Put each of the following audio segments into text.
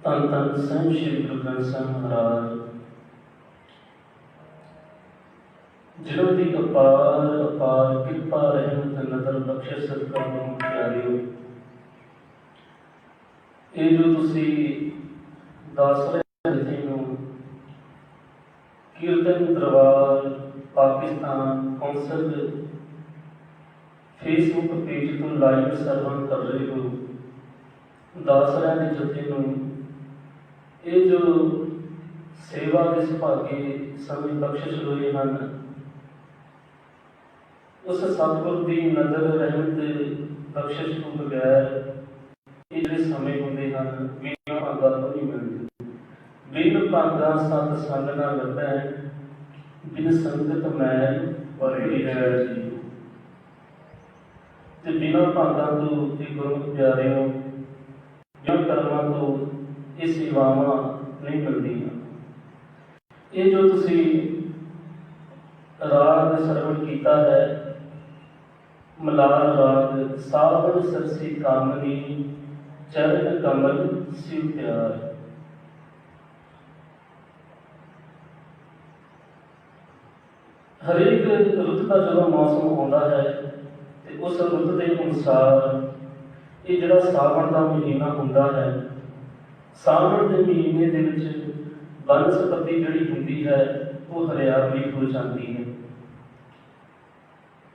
ਧੰਨ ਧੰਨ ਸਾਹਿਬ ਸ਼੍ਰੀ ਗੁਰੂ ਗ੍ਰੰਥ ਸਾਹਿਬ ਮਹਾਰਾਜ, ਜਿਨ੍ਹਾਂ ਦੀ ਅਪਾਰ ਕਿਰਪਾ ਰਹਿਮਤ ਨਦਰ ਬਖਸ਼ਿਸ਼ ਸਦਕਾ ਨੂੰ ਪਿਆਰਿਓ, ਇਹ ਜੋ ਤੁਸੀਂ ਦੱਸ ਰਹੇ ਜਥੇ ਨੂੰ ਕੀਰਤਨ ਦਰਬਾਰ ਪਾਕਿਸਤਾਨ ਕੌਂਸਲ ਫੇਸਬੁੱਕ ਪੇਜ ਤੋਂ ਲਾਈਵ ਸਰਵਣ ਕਰ ਰਹੇ ਹੋ, ਦੱਸ ਰਹੇ ਜਥੇ ਨੂੰ ਇਹ ਜੋ ਸੇਵਾ ਦੇ ਸੁਭਾਗੇ ਸਮੇਂ ਬਖਸ਼ਿਸ਼ ਹੋਏ ਹਨ, ਉਸ ਸਤਿਗੁਰ ਦੀ ਨਜ਼ਰ ਰਹਿਮਤ ਬਖਸ਼ਿਸ਼ ਤੋਂ ਬਗੈਰ ਇਹ ਜਿਹੜੇ ਸਮੇਂ ਹੁੰਦੇ ਹਨ ਬਿਨਾਂ ਭਾਗਾਂ ਤੋਂ ਨਹੀਂ ਮਿਲਦੇ। ਬਿਨ ਭਾਗਾਂ ਸਤ ਸੰਗ ਨਾ ਲੱਭੈ, ਬਿਨ ਸੰਗਤ ਮੈਲ ਭਰੀ ਹੈ ਜੀ। ਤੇ ਬਿਨਾਂ ਭਾਗਾਂ ਤੋਂ ਇਹ ਗੁਰੂ ਪਿਆਰਿਓ, ਬਿਨਾਂ ਕਰਮਾਂ ਤੋਂ ਇਹ ਸੇਵਾਵਾਂ ਨਹੀਂ ਮਿਲਦੀਆਂ। ਇਹ ਜੋ ਤੁਸੀਂ ਰਾਗ ਸਰਵਣ ਕੀਤਾ ਹੈ, ਮਲਾਰ ਰਾਗ ਸਾਵਣ ਸਰਸੀ ਕਾਮਨੀ ਚਰਨ ਕਮਲ ਸਿਉ ਪਿਆਰ। ਹਰੇਕ ਰੁੱਤ ਦਾ ਜਦੋਂ ਮੌਸਮ ਆਉਂਦਾ ਹੈ ਤੇ ਉਸ ਰੁੱਤ ਦੇ ਅਨੁਸਾਰ ਇਹ ਜਿਹੜਾ ਸਾਵਣ ਦਾ ਮਹੀਨਾ ਹੁੰਦਾ ਹੈ, ਸਾਵਣ ਦੇ ਮਹੀਨੇ ਦੇ ਵਿੱਚ ਬਨਸਪਤੀ ਜਿਹੜੀ ਹੁੰਦੀ ਹੈ ਉਹ ਹਰਿਆਵਲੀ ਹੋ ਜਾਂਦੀ ਹੈ।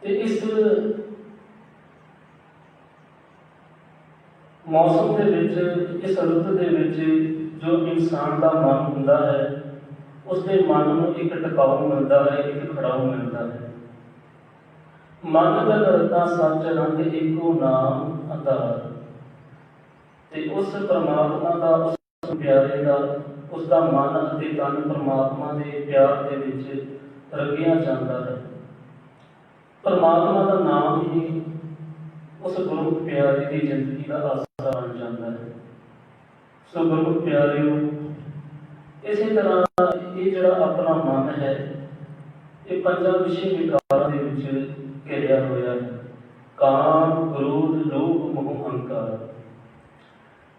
ਤੇ ਇਸ ਮੌਸਮ ਦੇ ਵਿੱਚ, ਇਸ ਰੁੱਤ ਦੇ ਵਿੱਚ ਜੋ ਇਨਸਾਨ ਦਾ ਮਨ ਹੁੰਦਾ ਹੈ, ਉਸ ਦੇ ਮਨ ਨੂੰ ਇੱਕ ਟਿਕਾਊ ਮਿਲਦਾ ਹੈ, ਇੱਕ ਖੜਾਊ ਮਿਲਦਾ ਹੈ। ਮਨ ਦਾ ਰਤਾ ਸੱਚ ਰੰਗ ਇੱਕੋ ਨਾਮ ਆਧਾਰ। ਤੇ ਉਸ ਪਰਮਾਤਮਾ ਦਾ, ਉਸ ਪਿਆਰੇ ਦਾ, ਉਸ ਦਾ ਮਨ ਅਤੇ ਤਨ ਪਰਮਾਤਮਾ ਦੇ ਪਿਆਰ ਦੇ ਵਿੱਚ ਰੰਗਿਆ ਜਾਂਦਾ ਹੈ। ਪਰਮਾਤਮਾ ਦਾ ਨਾਮ ਹੀ ਉਸ ਗੁਰੂ ਪਿਆਰੇ ਦੀ ਜ਼ਿੰਦਗੀ ਦਾ ਆਸਰਾ ਬਣ ਜਾਂਦਾ ਹੈ। ਸੋ ਗੁਰੂ ਪਿਆਰਿਓ, ਇਸੇ ਤਰ੍ਹਾਂ ਇਹ ਜਿਹੜਾ ਆਪਣਾ ਮਨ ਹੈ, ਇਹ ਪੰਜਾਂ ਵਿਸ਼ੇ ਵਿਕਾਰਾਂ ਦੇ ਵਿੱਚ ਘਿਰਿਆ ਹੋਇਆ ਹੈ: ਕਾਮ, ਕ੍ਰੋਧ, ਲੋਭ, ਮੋਹ, ਅਹੰਕਾਰ।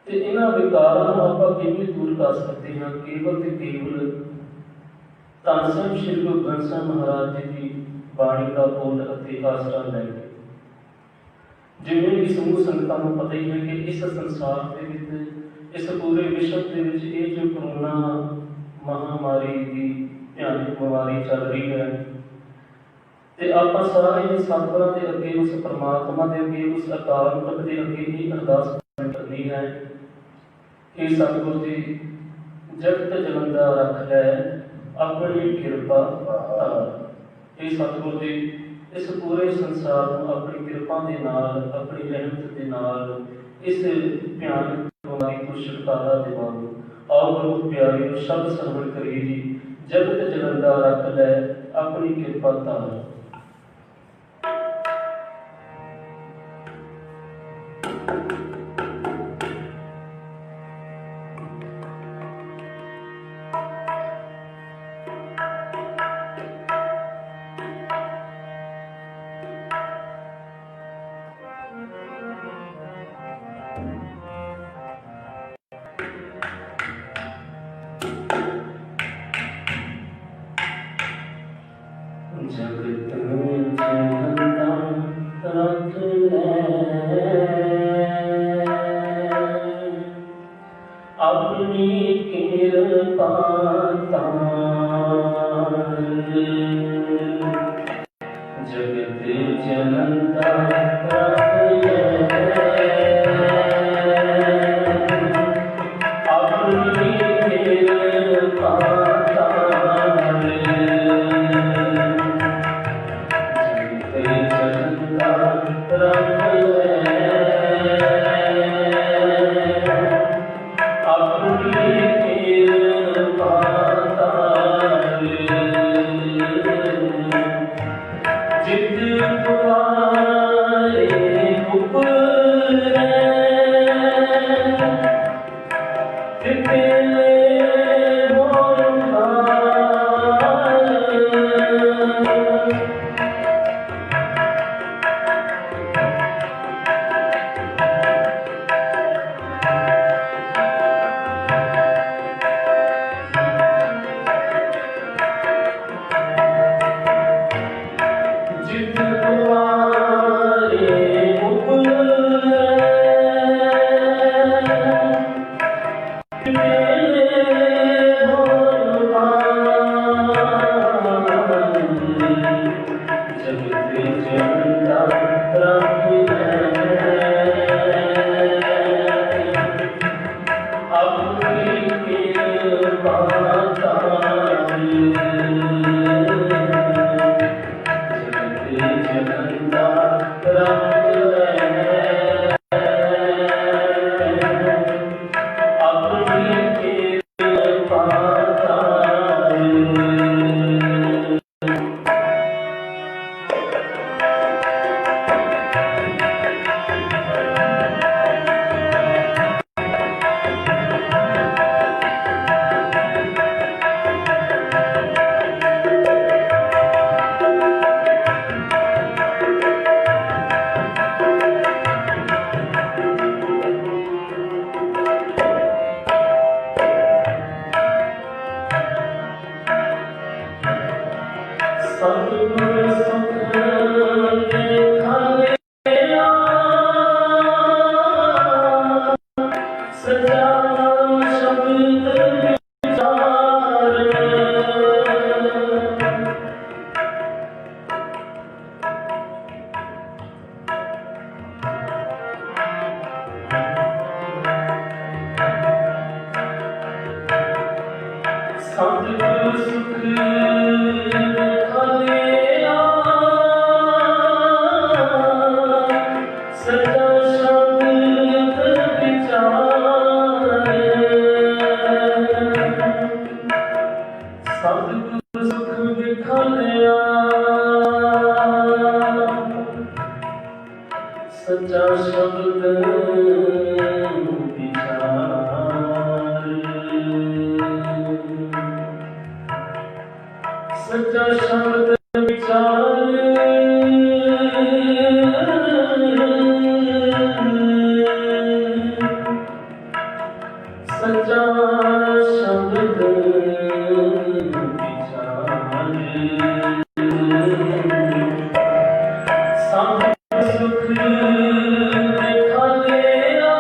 ਤੇ ਇਹਨਾਂ ਵਿਕਾਰਾਂ ਨੂੰ ਆਪਾਂ ਕਿਵੇਂ ਦੂਰ ਕਰ ਸਕਦੇ ਹਾਂ? ਕੇਵਲ ਤੇ ਕੇਵਲ ਧੰਨ ਸਾਹਿਬ ਸ਼੍ਰੀ ਗੁਰੂ ਗ੍ਰੰਥ ਸਾਹਿਬ ਮਹਾਰਾਜ ਜੀ ਦੀ ਬਾਣੀ ਦਾ ਬੋਧ ਅਤੇ ਆਸਰਾ ਲੈ ਕੇ। ਜਿਵੇਂ ਕਿ ਸਮੂਹ ਸੰਗਤਾਂ ਨੂੰ ਪਤਾ ਹੀ ਹੈ ਕਿ ਇਸ ਸੰਸਾਰ ਦੇ ਵਿੱਚ, ਇਸ ਪੂਰੇ ਵਿਸ਼ਵ ਦੇ ਵਿੱਚ ਇਹ ਜੋ ਕਰੋਨਾ ਮਹਾਮਾਰੀ ਦੀ ਭਿਆਨਕ ਬਿਮਾਰੀ ਚੱਲ ਰਹੀ ਹੈ, ਤੇ ਆਪਾਂ ਸਾਰੇ ਸਤਿਗੁਰਾਂ ਦੇ ਅੱਗੇ, ਉਸ ਪਰਮਾਤਮਾ ਦੇ ਅੱਗੇ, ਉਸ ਅਕਾਲ ਪੁਰਖ ਦੇ ਅੱਗੇ ਹੀ ਅਰਦਾਸ ਕਰਨੀ ਹੈ ਕਿ ਸਤਿਗੁਰ ਜੀ ਜਗਤ ਜਲੰਦਾ ਰੱਖ ਲੈ ਆਪਣੀ ਕਿਰਪਾ ਧਾਰ। ਇਹ ਸਤਿਗੁਰ ਜੀ ਇਸ ਪੂਰੇ ਸੰਸਾਰ ਨੂੰ ਆਪਣੀ ਕਿਰਪਾ ਦੇ ਨਾਲ, ਆਪਣੀ ਰਹਿਮਤ ਦੇ ਨਾਲ ਇਸ ਭਿਆਨਕ ਬਿਮਾਰੀ ਤੋਂ ਛੁਟਕਾਰਾ ਦਿਵਾਓ। ਆਓ ਗੁਰੂ ਪਿਆਰਿਓ ਸ਼ਬਦ ਸਰਵਣ ਕਰੀਏ ਜੀ। ਜਗਤ ਜਲੰਦਾ ਰੱਖ ਲੈ ਆਪਣੀ ਕਿਰਪਾ ਧਾਰ। जगत जनता रख ले अपनी कृपा तार। जगत जनता रख ले अपनी कृपा तार। सच्चा शब्द विचार, सच्चा शब्द विचार, सच्चा शब्द विचार। सुख देखा गया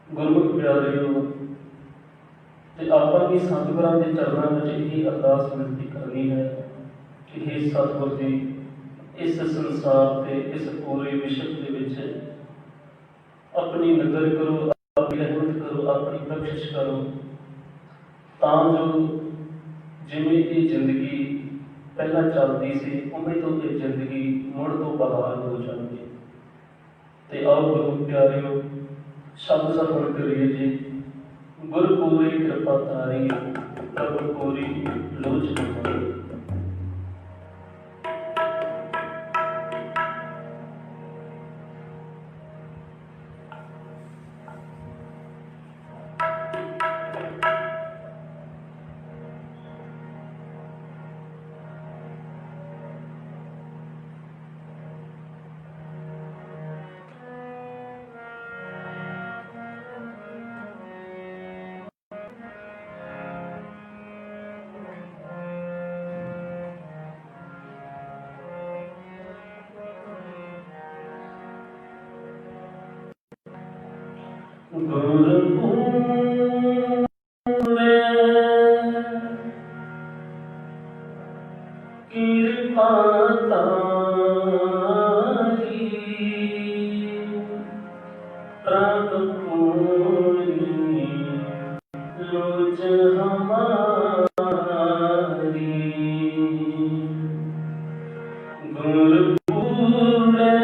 ਗੁਰਮੁਖ ਪਿਆਰਿਓ, ਤੇ ਆਪਾਂ ਵੀ ਸਤਿਗੁਰਾਂ ਦੇ ਚਰਨਾਂ ਵਿੱਚ ਇਹ ਅਰਦਾਸ ਬੇਨਤੀ ਕਰਨੀ ਹੈ ਕਿ हे ਸਤਿਗੁਰ ਜੀ, ਇਸ ਸੰਸਾਰ ਤੇ ਇਸ ਪੂਰੇ ਵਿਸ਼ਵ ਦੇ ਵਿੱਚ ਆਪਣੀ ਨਜ਼ਰ ਕਰੋ, ਆਪਣੀ ਰਹਿਮਤ ਕਰੋ, ਆਪਣੀ ਬਖਸ਼ਿਸ਼ ਕਰੋ, ਤਾਂ ਜੋ ਜਿਵੇਂ ਇਹ ਜ਼ਿੰਦਗੀ ਪਹਿਲਾਂ ਚੱਲਦੀ ਸੀ ਉਵੇਂ ਤੋਂ ਇਹ ਜ਼ਿੰਦਗੀ ਮੁੜ ਤੋਂ ਬਹਾਲ ਹੋ ਜਾਵੇ। ਤੇ ਆਓ ਗੁਰੂ ਪਿਆਰਿਓ, ਸ਼ਬਦ ਸਰਵਣ ਕਰੀਏ ਜੀ। ਗੁਰ ਪੂਰੀ ਕਿਰਪਾ ਤਾਰੀ, ਪ੍ਰਭੂ ਪੂਰੀ ਲੋਚਨ ਹੋਈ। गुरपूरे कृपा तारी प्रभ पूरी लोच हमारी। गुरपूरे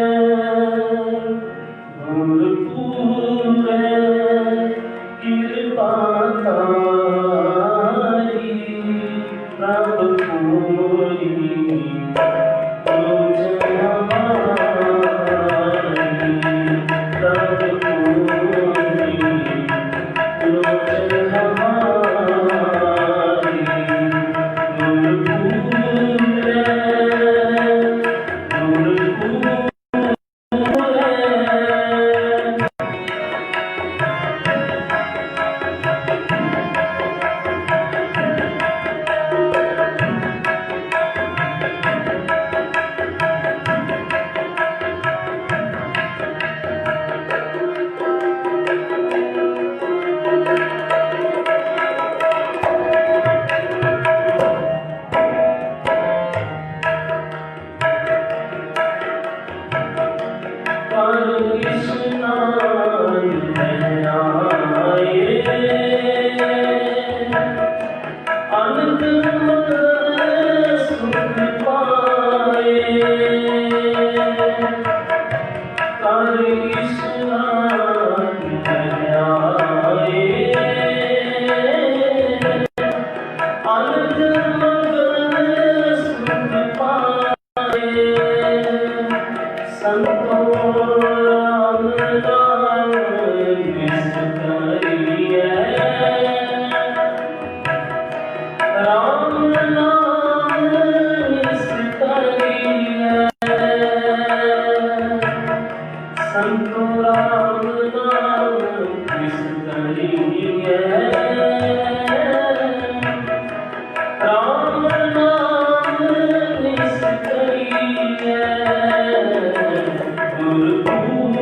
गुरपूरे कृपा तारी प्रभ पूरी लोच हमारी। प्रभ पूरी लोच हमारी। गुरपूरे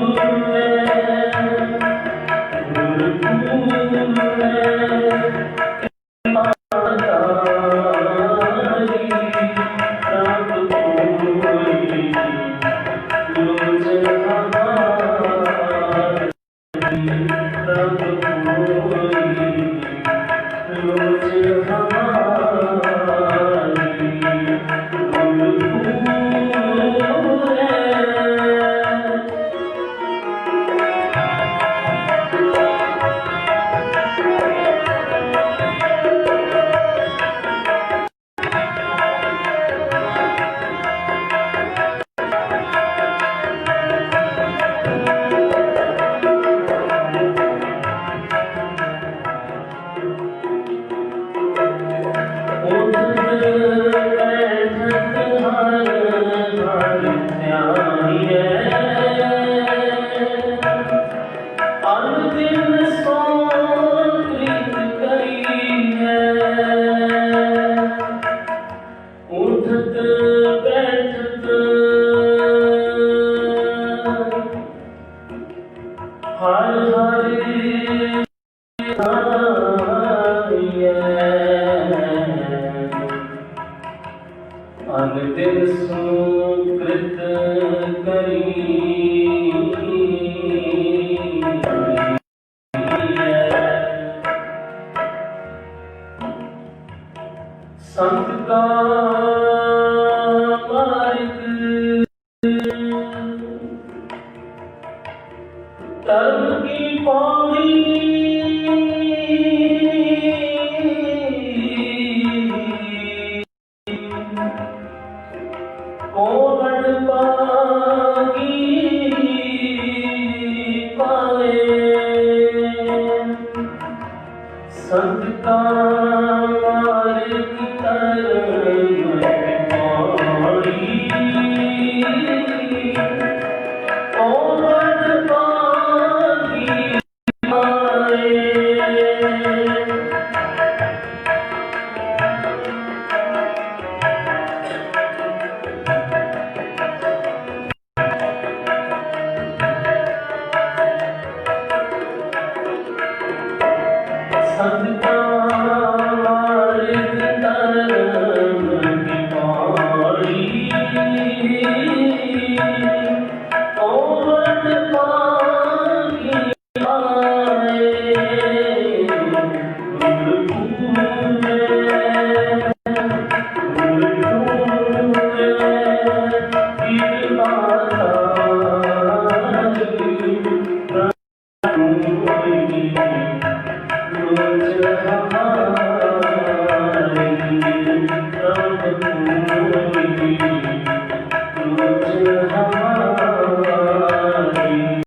ਸੰਗਤ